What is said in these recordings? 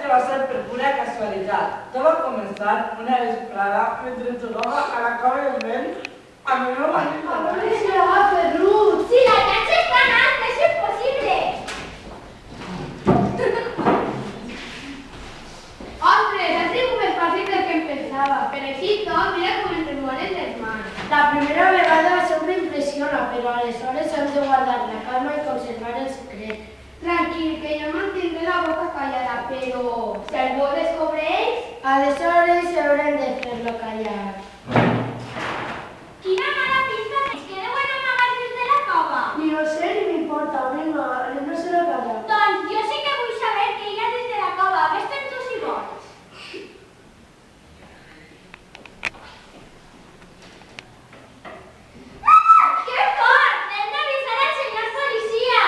que va ser per pura casualitat. Tot va començar una vesprada mentre jugava a la cova del vent amb el meu amic. ¡Hombre, se la va a hacer Ruth! ¡Si la cancha es tan alta, es imposible! ¡Hombre, ha sido más fácil del que pensaba! Pero sí, todo, mira com ens envolen les mans. La primera vegada sempre impressiona, però aleshores hem de guardar la calma i conservar el secret. Tranquil, que jo mantindré la boca callada, però si algú ho descobreix... Aleshores haurem de fer-lo callar. Quina mala pinta és que deuen amagar des de la cova. Ni ho sé ni m'importa, vinga, anem-nos-ho a callar. Doncs jo sí que vull saber què hi ha des de la cova. Vés-te'n tu si vols. ¡Qué fort! Hem d'avisar al senyor policia.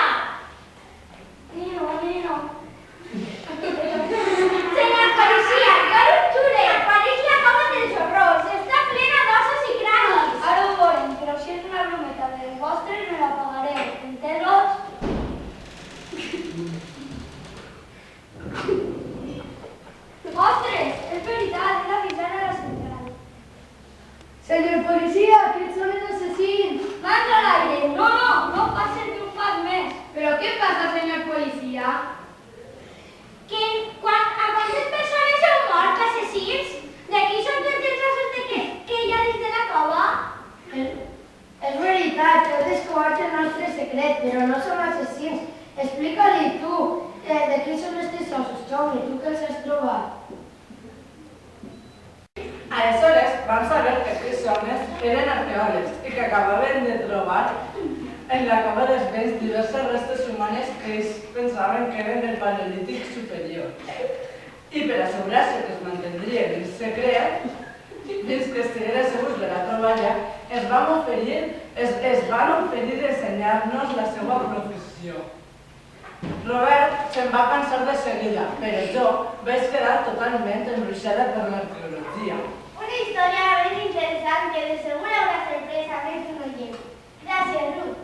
Nino. Senyor policia, jo ara ho jure. Pareix la cova dels horrors. Està plena d'ossos i cranis. Ara ho veurem, però si és una brometa de les vostres, me la pagareu. Entesos? Ostres, és veritat, he d'avisar a la central. Senyor policia, aquests són els assassins. Mans a l'aire! No passes ni un pas més. Però què passa, senyor policia? A quantes persones heu mort, assassins? De qui són tots els ossos que hi ha dins de la cova? És veritat, heu descobert el nostre secret, però no som assassins. Explica-li tu, de qui són aquests ossos, Tommy, tu que els has trobat. Aleshores vam saber que aquests homes eren arqueòlegs i que acabaven de trobar en la cova dels vents diverses restes humanes que ells pensaven que eren del paleolític superior. I per assegurar-se que es mantindrien en secret, fins que estigueren segurs de la troballa, es van oferir ensenyar-nos la seva professió. Robert se'n va cansar de seguida, però jo vaig quedar totalment embruixada per l'arqueologia. Una història ben interessant que de segur haurà sorpresa més d'un oient. Gràcies, Ruth.